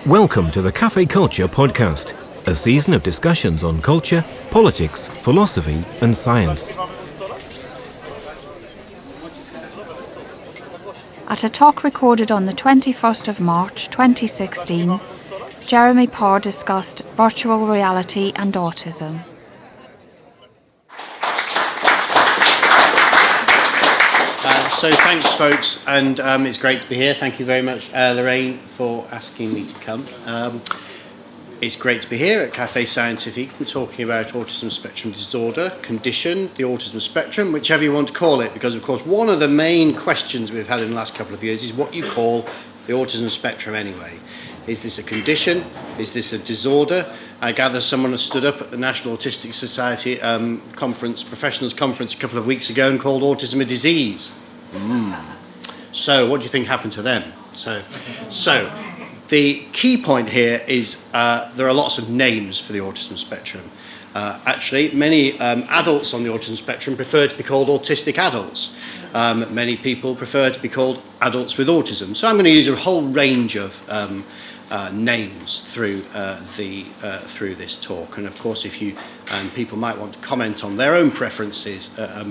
Welcome to the Cafe Culture podcast, a season of discussions on culture, politics, philosophy and science. At a talk recorded on the 21st of March 2016, Jeremy Parr discussed virtual reality and autism. So thanks, folks, and it's great to be here. Thank you very much, Lorraine, for asking me to come. It's great to be here at Cafe Scientific and talking about autism spectrum disorder, condition, the autism spectrum, whichever you want to call it, because, of course, one of the main questions we've had in the last couple of years is what you call the autism spectrum anyway. Is this a condition? Is this a disorder? I gather someone has stood up at the National Autistic Society professionals conference a couple of weeks ago and called autism a disease. So what do you think happened to them? So the key point here is there are lots of names for the autism spectrum. Actually, many adults on the autism spectrum prefer to be called autistic adults. Many people prefer to be called adults with autism. So I'm going to use a whole range of names through this talk. And of course, if you people might want to comment on their own preferences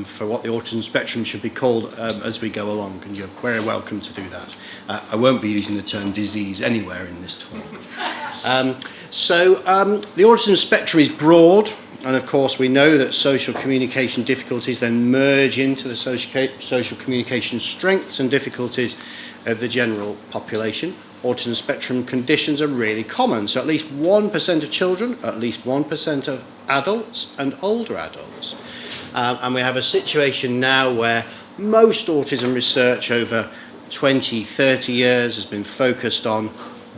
for what the autism spectrum should be called as we go along, and you're very welcome to do that. I won't be using the term disease anywhere in this talk. The autism spectrum is broad, and of course we know that social communication difficulties then merge into the social communication strengths and difficulties of the general population. Autism spectrum conditions are really common, so at least 1% of children, at least 1% of adults and older adults. And we have a situation now where most autism research over 20, 30 years has been focused on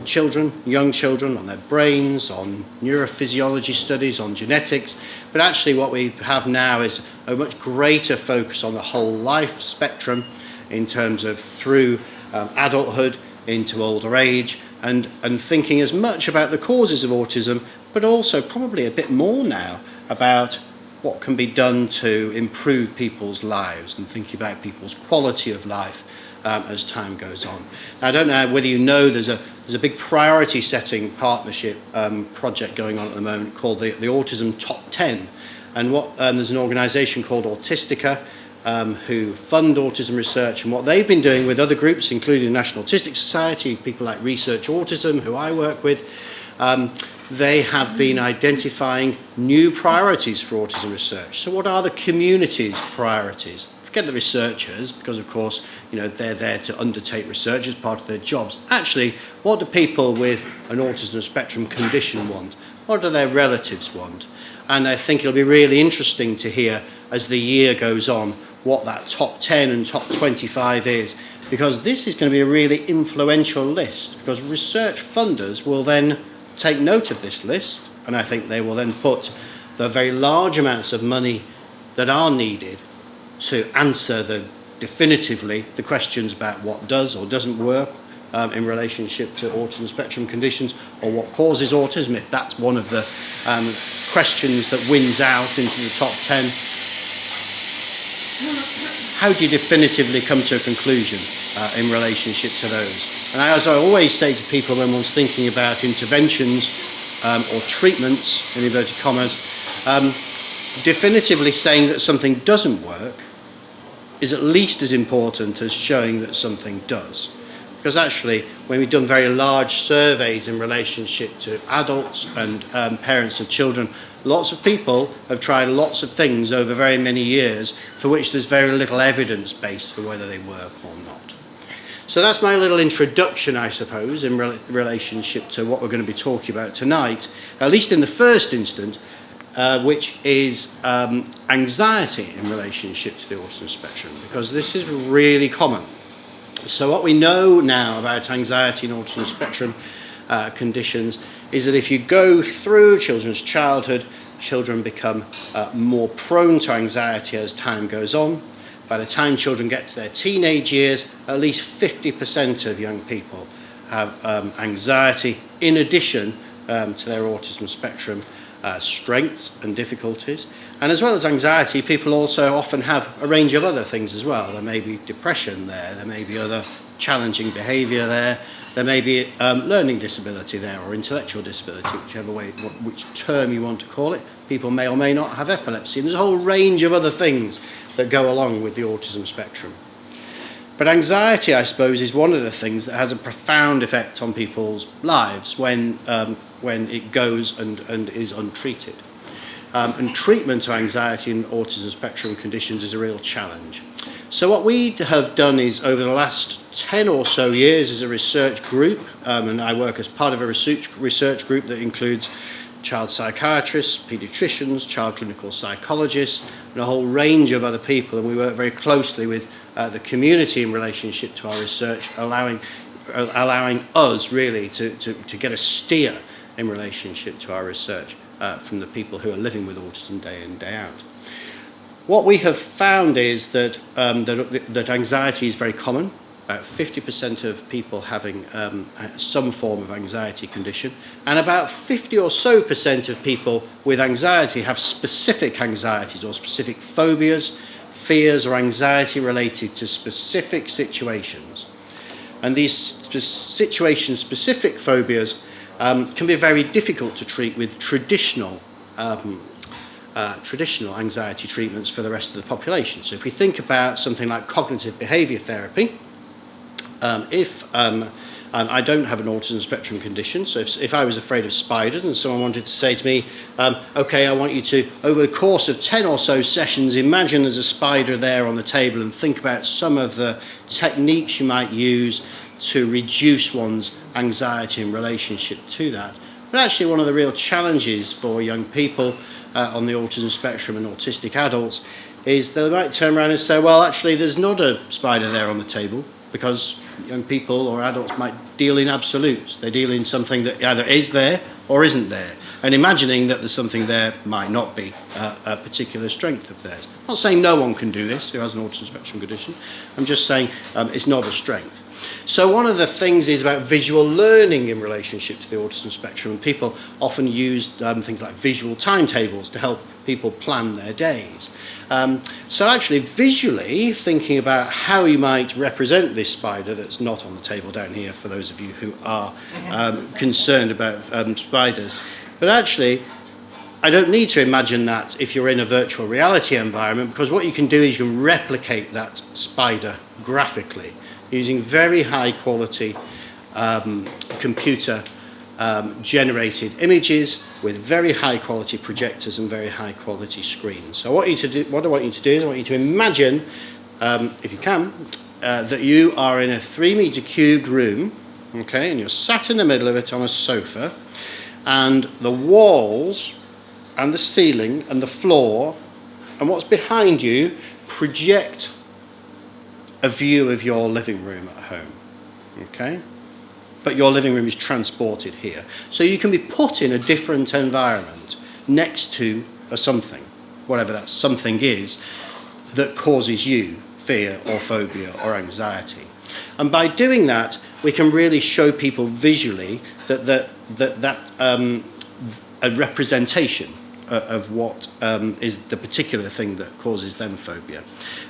children, young children, on their brains, on neurophysiology studies, on genetics. But actually what we have now is a much greater focus on the whole life spectrum in terms of through adulthood into older age, and thinking as much about the causes of autism, but also probably a bit more now about what can be done to improve people's lives and thinking about people's quality of life as time goes on. Now, I don't know whether you know there's a big priority setting partnership project going on at the moment called the Autism Top 10, and there's an organisation called Autistica who fund autism research, and what they've been doing with other groups, including the National Autistic Society, people like Research Autism, who I work with, they have been identifying new priorities for autism research. So what are the community's priorities? Forget the researchers, because of course, they're there to undertake research as part of their jobs. Actually, what do people with an autism spectrum condition want? What do their relatives want? And I think it'll be really interesting to hear as the year goes on what that top 10 and top 25 is, because this is going to be a really influential list, because research funders will then take note of this list, and I think they will then put the very large amounts of money that are needed to answer definitively the questions about what does or doesn't work in relationship to autism spectrum conditions, or what causes autism, if that's one of the questions that wins out into the top 10. How do you definitively come to a conclusion in relationship to those? And as I always say to people when one's thinking about interventions or treatments, in inverted commas, definitively saying that something doesn't work is at least as important as showing that something does. Because actually, when we've done very large surveys in relationship to adults and parents of children, lots of people have tried lots of things over very many years for which there's very little evidence base for whether they work or not. So that's my little introduction, I suppose, in relationship to what we're going to be talking about tonight, at least in the first instance, which is anxiety in relationship to the autism spectrum, because this is really common. So what we know now about anxiety and autism spectrum conditions is that if you go through children's childhood, children become more prone to anxiety as time goes on. By the time children get to their teenage years, at least 50% of young people have anxiety in addition to their autism spectrum strengths and difficulties. And as well as anxiety, people also often have a range of other things as well. There may be depression there may be other challenging behaviour there. There may be learning disability there, or intellectual disability, whichever way, which term you want to call it. People may or may not have epilepsy. And there's a whole range of other things that go along with the autism spectrum. But anxiety, I suppose, is one of the things that has a profound effect on people's lives when it goes and is untreated. And treatment of anxiety in autism spectrum conditions is a real challenge. So what we have done is, over the last 10 or so years as a research group, and I work as part of a research group that includes child psychiatrists, paediatricians, child clinical psychologists, and a whole range of other people, and we work very closely with the community in relationship to our research, allowing us really to get a steer in relationship to our research from the people who are living with autism day in, day out. What we have found is that that anxiety is very common. About 50% of people having some form of anxiety condition, and about 50 or so % of people with anxiety have specific anxieties or specific phobias, fears or anxiety related to specific situations. And these situation-specific phobias can be very difficult to treat with traditional anxiety treatments for the rest of the population. So if we think about something like cognitive behaviour therapy, I don't have an autism spectrum condition, so if I was afraid of spiders and someone wanted to say to me, okay, I want you to, over the course of 10 or so sessions, imagine there's a spider there on the table and think about some of the techniques you might use to reduce one's anxiety in relationship to that. But actually one of the real challenges for young people on the autism spectrum and autistic adults is they might turn around and say, well, actually there's not a spider there on the table, because young people or adults might deal in absolutes. They deal in something that either is there or isn't there. And imagining that there's something there might not be a particular strength of theirs. I'm not saying no one can do this who has an autism spectrum condition. I'm just saying it's not a strength. So one of the things is about visual learning in relationship to the autism spectrum. And people often use things like visual timetables to help people plan their days. So actually visually thinking about how you might represent this spider that's not on the table down here for those of you who are concerned about spiders. But actually I don't need to imagine that if you're in a virtual reality environment, because what you can do is you can replicate that spider graphically using very high quality computer generated images with very high quality projectors and very high quality screens. So what I want you to do is I want you to imagine, if you can, that you are in a 3-meter cubed room, okay, and you're sat in the middle of it on a sofa, and the walls and the ceiling and the floor and what's behind you project a view of your living room at home, okay? But your living room is transported here. So you can be put in a different environment next to a something, whatever that something is, that causes you fear or phobia or anxiety. And by doing that, we can really show people visually that a representation of what is the particular thing that causes them phobia.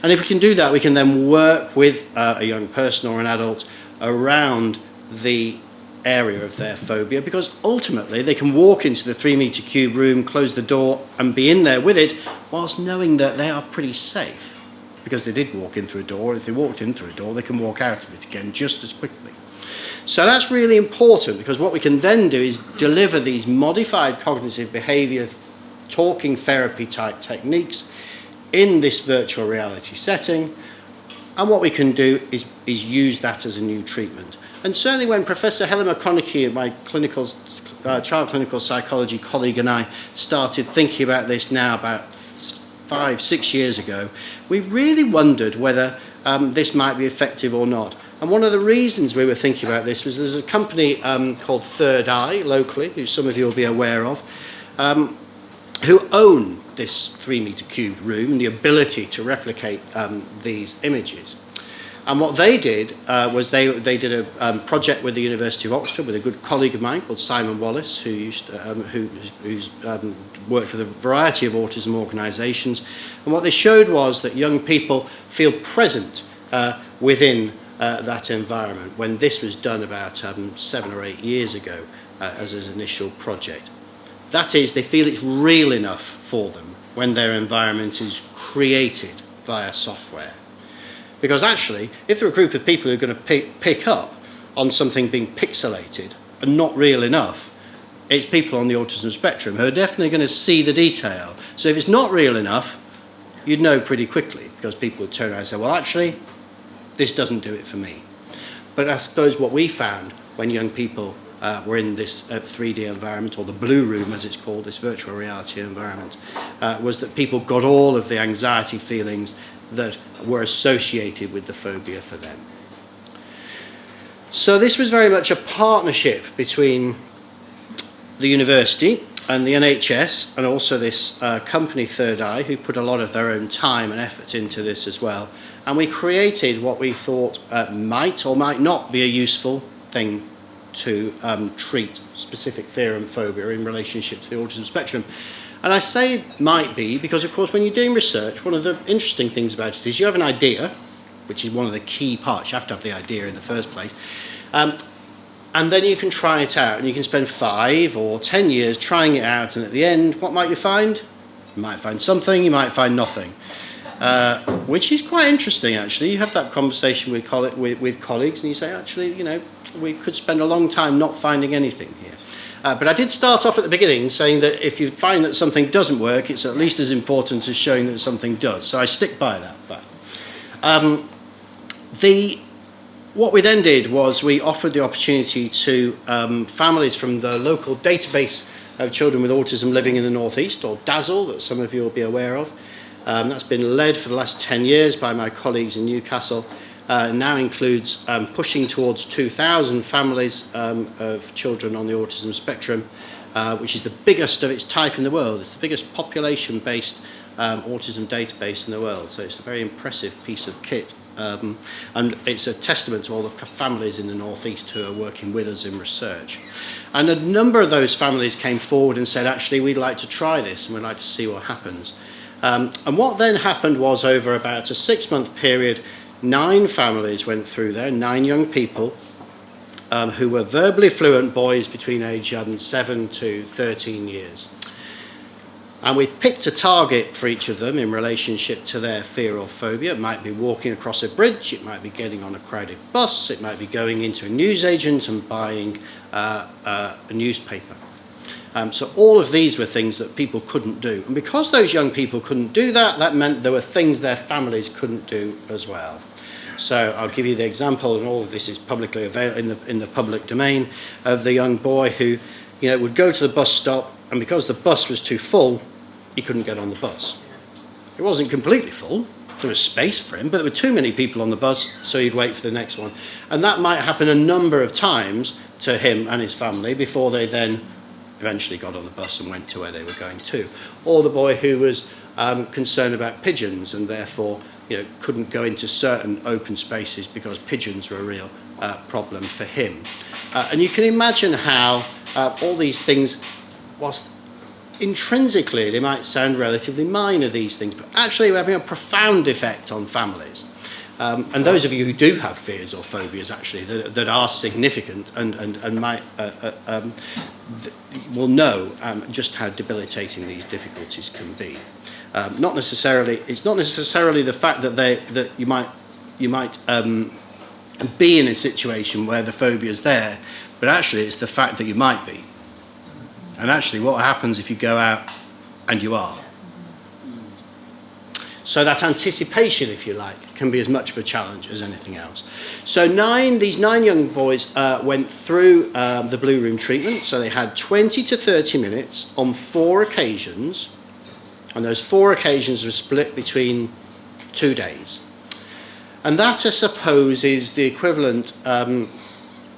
And if we can do that, we can then work with a young person or an adult around the area of their phobia, because ultimately they can walk into the 3-meter cube room, close the door and be in there with it, whilst knowing that they are pretty safe, because they did walk in through a door. If they walked in through a door, they can walk out of it again just as quickly. So that's really important, because what we can then do is deliver these modified cognitive behavior talking therapy type techniques in this virtual reality setting. And what we can do is use that as a new treatment. And certainly when Professor Helen McConaughey, my child clinical psychology colleague, and I started thinking about this now about 5-6 years ago, we really wondered whether this might be effective or not. And one of the reasons we were thinking about this was there's a company called Third Eye locally, who some of you will be aware of, who own this 3-meter cube room and the ability to replicate these images. And what they did was they did a project with the University of Oxford with a good colleague of mine called Simon Wallace, who's worked with a variety of autism organisations. And what they showed was that young people feel present within that environment when this was done about 7 or 8 years ago as an initial project. That is, they feel it's real enough for them when their environment is created via software. Because actually, if there are a group of people who are going to pick up on something being pixelated and not real enough, it's people on the autism spectrum who are definitely going to see the detail. So if it's not real enough, you'd know pretty quickly, because people would turn around and say, well, actually, this doesn't do it for me. But I suppose what we found when young people were in this 3D environment, or the blue room as it's called, this virtual reality environment, was that people got all of the anxiety feelings that were associated with the phobia for them. So this was very much a partnership between the university and the NHS, and also this company Third Eye, who put a lot of their own time and effort into this as well. And we created what we thought might or might not be a useful thing to treat specific fear and phobia in relationship to the autism spectrum. And I say it might be because, of course, when you're doing research, one of the interesting things about it is you have an idea, which is one of the key parts. You have to have the idea in the first place. And then you can try it out, and you can spend 5 or 10 years trying it out, and at the end, what might you find? You might find something, you might find nothing, which is quite interesting, actually. You have that conversation with colleagues, and you say, actually, you know, we could spend a long time not finding anything here. But I did start off at the beginning saying that if you find that something doesn't work, it's at least as important as showing that something does. So I stick by that fact. What we then did was we offered the opportunity to families from the local database of children with autism living in the northeast, or DAZZLE, that some of you will be aware of. That's been led for the last 10 years by my colleagues in Newcastle. Now includes pushing towards 2,000 families of children on the autism spectrum, which is the biggest of its type in the world. It's the biggest population-based autism database in the world. So it's a very impressive piece of kit. And it's a testament to all the families in the northeast who are working with us in research. And a number of those families came forward and said, actually, we'd like to try this and we'd like to see what happens. And what then happened was, over about a 6-month period, 9 families went through there, 9 young people who were verbally fluent boys between age 7 to 13 years. And we picked a target for each of them in relationship to their fear or phobia. It might be walking across a bridge, it might be getting on a crowded bus, it might be going into a newsagent and buying a newspaper. So all of these were things that people couldn't do. And because those young people couldn't do that, that meant there were things their families couldn't do as well. So I'll give you the example, and all of this is publicly available in the public domain, of the young boy who, you know, would go to the bus stop, and because the bus was too full, he couldn't get on the bus. It wasn't completely full. There was space for him, but there were too many people on the bus, so he'd wait for the next one. And that might happen a number of times to him and his family before they then eventually got on the bus and went to where they were going to. Or the boy who was concerned about pigeons and therefore, you know, couldn't go into certain open spaces because pigeons were a real problem for him. And you can imagine how all these things, whilst intrinsically they might sound relatively minor, these things, but actually we're having a profound effect on families. And those of you who do have fears or phobias actually that are significant and might will know just how debilitating these difficulties can be. It's not necessarily the fact that you might be in a situation where the phobia is there, but actually it's the fact that you might be. And actually what happens if you go out and you are. So that anticipation, if you like, can be as much of a challenge as anything else. So these 9 young boys went through the Blue Room treatment. So they had 20 to 30 minutes on 4 occasions. And those 4 occasions were split between 2 days. And that, I suppose, is the equivalent, well,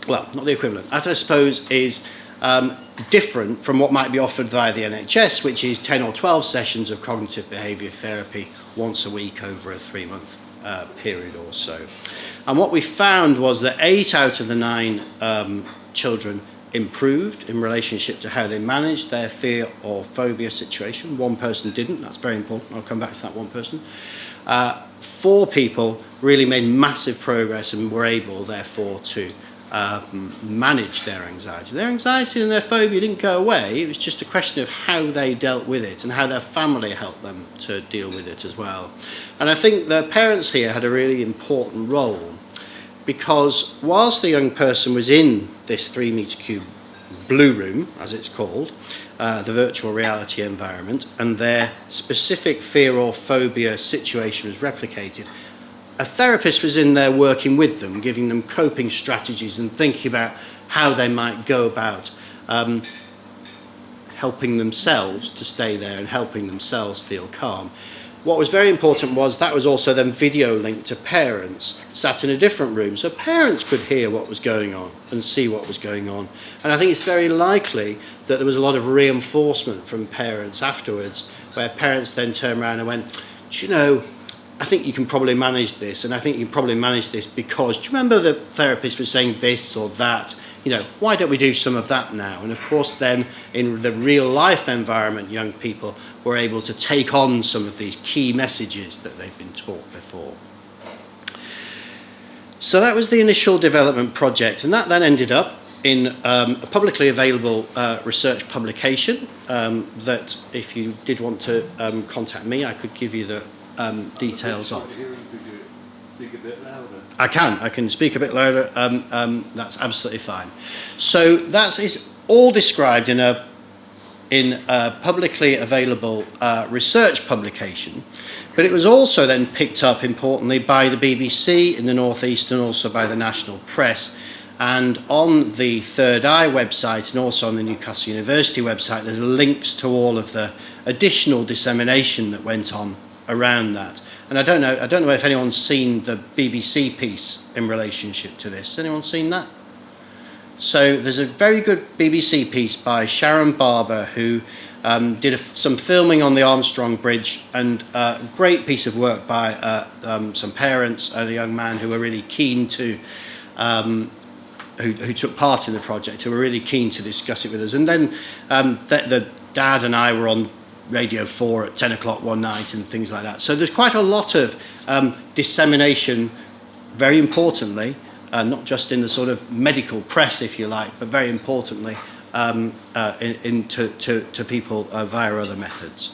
not the equivalent, that, I suppose, is different from what might be offered via the NHS, which is 10 or 12 sessions of cognitive behaviour therapy once a week over a 3-month period or so. And what we found was that 8 out of the 9 children improved in relationship to how they managed their fear or phobia situation. One person didn't. That's very important. I'll come back to that one person. 4 people really made massive progress and were able, therefore, to manage their anxiety. Their anxiety and their phobia didn't go away. It was just a question of how they dealt with it and how their family helped them to deal with it as well. And I think the parents here had a really important role, because whilst the young person was in this 3-metre cube blue room, as it's called, the virtual reality environment, and their specific fear or phobia situation was replicated, a therapist was in there working with them, giving them coping strategies and thinking about how they might go about helping themselves to stay there and helping themselves feel calm. What was very important was that was also then video linked to parents sat in a different room, so parents could hear what was going on and see what was going on. And I think it's very likely that there was a lot of reinforcement from parents afterwards, where parents then turned around and went, do you know, I think you can probably manage this, and I think you can probably manage this because, do you remember the therapist was saying this or that? You know, why don't we do some of that now? And of course then in the real life environment, young people were able to take on some of these key messages that they've been taught before. So that was the initial development project, and that then ended up in a publicly available research publication that if you did want to contact me, I could give you the details of. I can speak a bit louder. That's absolutely fine. So that is all described in a publicly available research publication, but it was also then picked up importantly by the BBC in the North East and also by the national press. And on the Third Eye website and also on the Newcastle University website, there's links to all of the additional dissemination that went on around that. And I don't know if anyone's seen the BBC piece in relationship to this. Has anyone seen that? So there's a very good BBC piece by Sharon Barber, who did some filming on the Armstrong Bridge, and a great piece of work by some parents and a young man who were really keen to who took part in the project, who were really keen to discuss it with us. And then the dad and I were on Radio 4 at 10 o'clock one night and things like that. So there's quite a lot of dissemination, very importantly, not just in the sort of medical press, if you like, but very importantly to people via other methods.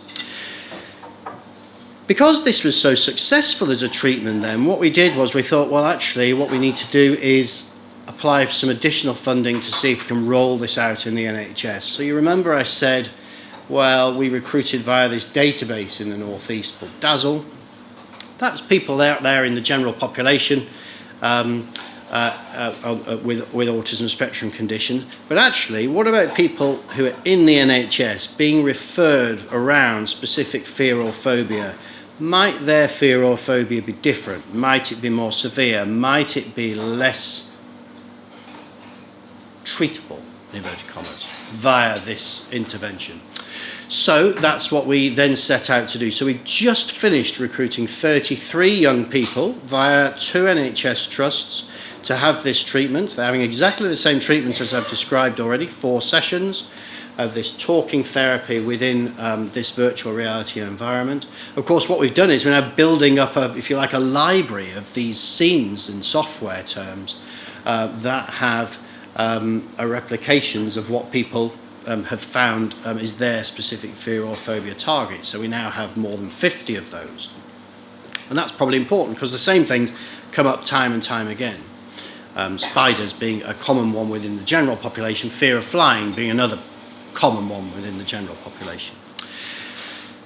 Because this was so successful as a treatment then, what we did was we thought, well, actually, what we need to do is apply for some additional funding to see if we can roll this out in the NHS. So you remember I said, well, we recruited via this database in the North East called DAZZLE. That's people out there in the general population with autism spectrum conditions. But actually, what about people who are in the NHS being referred around specific fear or phobia? Might their fear or phobia be different? Might it be more severe? Might it be less treatable, in inverted commas, via this intervention? So that's what we then set out to do. So we just finished recruiting 33 young people via 2 NHS trusts to have this treatment. They're having exactly the same treatment as I've described already, 4 sessions of this talking therapy within this virtual reality environment. Of course, what we've done is we're now building up, if you like, a library of these scenes in software terms that have replications of what people have found is their specific fear or phobia target. So we now have more than 50 of those. And that's probably important because the same things come up time and time again. Spiders being a common one within the general population, fear of flying being another common one within the general population.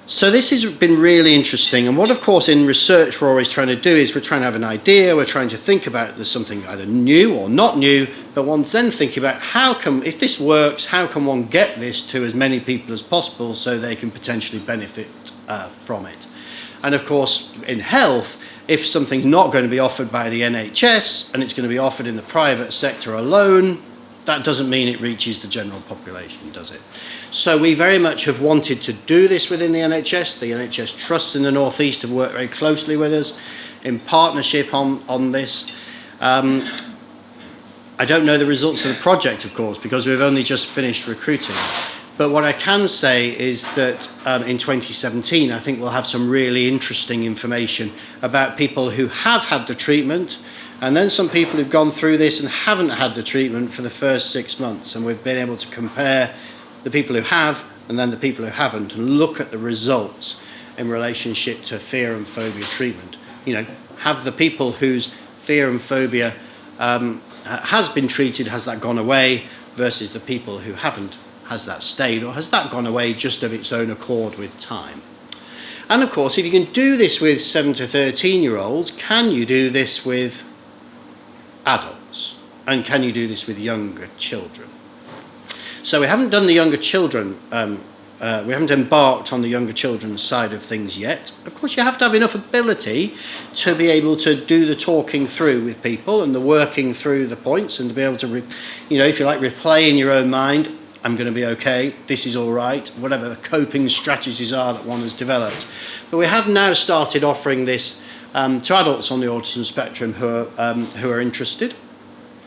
So this has been really interesting, and what of course in research we're always trying to do is we're trying to have an idea, we're trying to think about there's something either new or not new, but one's then thinking about how can, if this works, how can one get this to as many people as possible so they can potentially benefit from it. And of course in health, if something's not going to be offered by the NHS and it's going to be offered in the private sector alone, that doesn't mean it reaches the general population, does it? So we very much have wanted to do this within the NHS. The NHS trusts in the North East have worked very closely with us in partnership on this. I don't know the results of the project, of course, because we've only just finished recruiting. But what I can say is that in 2017, I think we'll have some really interesting information about people who have had the treatment, and then some people who've gone through this and haven't had the treatment for the first 6 months. And we've been able to compare the people who have and then the people who haven't, and look at the results in relationship to fear and phobia treatment. You know, have the people whose fear and phobia has been treated, has that gone away, versus the people who haven't, has that stayed, or has that gone away just of its own accord with time? And of course, if you can do this with 7 to 13-year-olds, can you do this with adults? And can you do this with younger children? So we haven't done the younger children, we haven't embarked on the younger children's side of things yet. Of course, you have to have enough ability to be able to do the talking through with people and the working through the points, and to be able to, if you like, replay in your own mind, I'm going to be okay, this is all right, whatever the coping strategies are that one has developed. But we have now started offering this to adults on the autism spectrum who are interested.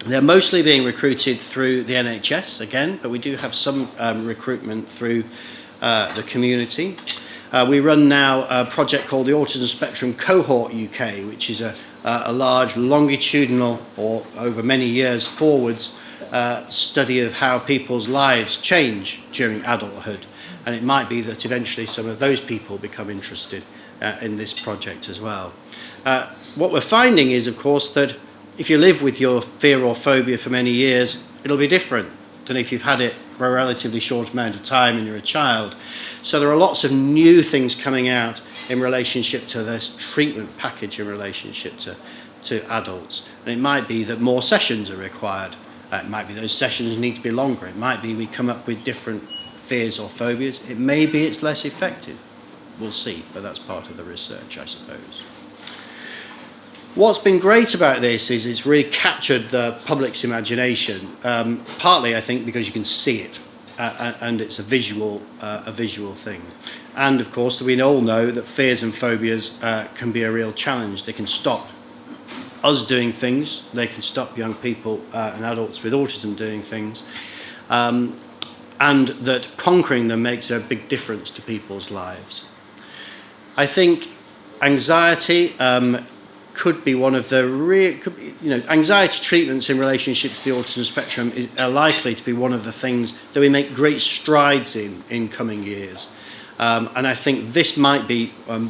They're mostly being recruited through the NHS again, but we do have some recruitment through the community. We run now a project called the Autism Spectrum Cohort UK, which is a large longitudinal, or over many years forwards, study of how people's lives change during adulthood. And it might be that eventually some of those people become interested in this project as well. What we're finding is, of course, that if you live with your fear or phobia for many years, it'll be different than if you've had it for a relatively short amount of time and you're a child. So there are lots of new things coming out in relationship to this treatment package in relationship to adults. And it might be that more sessions are required. It might be those sessions need to be longer. It might be we come up with different fears or phobias. It may be it's less effective. We'll see, but that's part of the research, I suppose. What's been great about this is it's really captured the public's imagination, partly, I think, because you can see it, and it's a visual thing. And, of course, we all know that fears and phobias can be a real challenge. They can stop us doing things. They can stop young people and adults with autism doing things. And that conquering them makes a big difference to people's lives. I think anxiety could be one of the anxiety treatments in relationship to the autism spectrum are likely to be one of the things that we make great strides in coming years. And I think this might be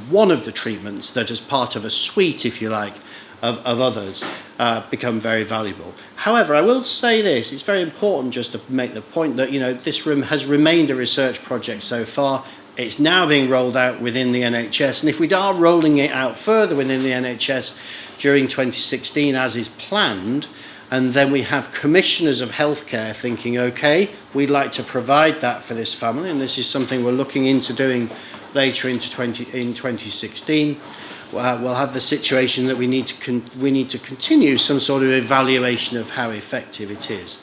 one of the treatments that, as part of a suite, if you like, of others, become very valuable. However, I will say this, it's very important just to make the point that, this room has remained a research project so far. It's now being rolled out within the NHS, and if we are rolling it out further within the NHS during 2016, as is planned, and then we have commissioners of healthcare thinking, okay, we'd like to provide that for this family, and this is something we're looking into doing later in 2016, we'll have the situation that we need to continue some sort of evaluation of how effective it is.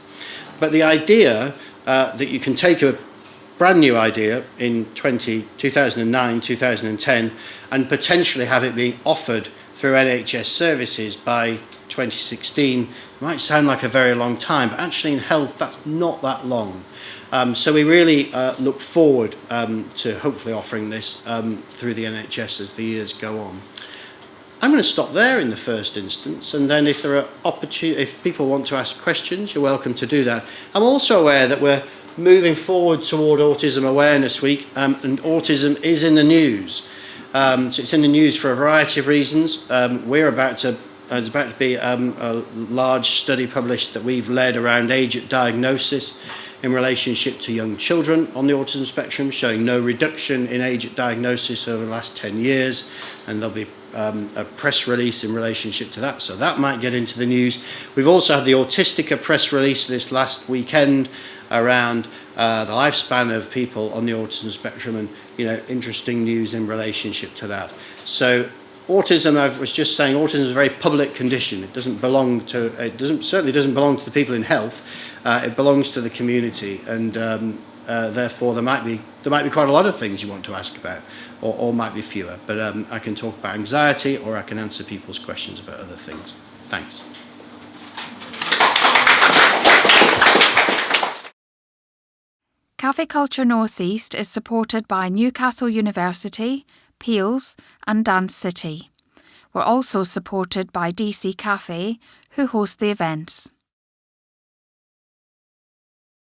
But the idea that you can take a brand new idea in 2009, 2010, and potentially have it being offered through NHS services by 2016 might sound like a very long time, but actually in health that's not that long. So we really look forward to hopefully offering this through the NHS as the years go on. I'm going to stop there in the first instance, and then if there are if people want to ask questions, you're welcome to do that. I'm also aware that we're moving forward toward Autism Awareness Week, and autism is in the news. So it's in the news for a variety of reasons. There's about to be a large study published that we've led around age at diagnosis in relationship to young children on the autism spectrum, showing no reduction in age at diagnosis over the last 10 years, and there'll be a press release in relationship to that, so that might get into the news. We've also had the Autistica press release this last weekend around the lifespan of people on the autism spectrum, and interesting news in relationship to that. So autism, I was just saying, autism is a very public condition. It doesn't belong to, certainly doesn't belong to the people in health. It belongs to the community, and therefore there might be quite a lot of things you want to ask about, or might be fewer. But I can talk about anxiety, or I can answer people's questions about other things. Thanks. Cafe Culture North East is supported by Newcastle University, Peels and Dance City. We're also supported by DC Cafe, who host the events.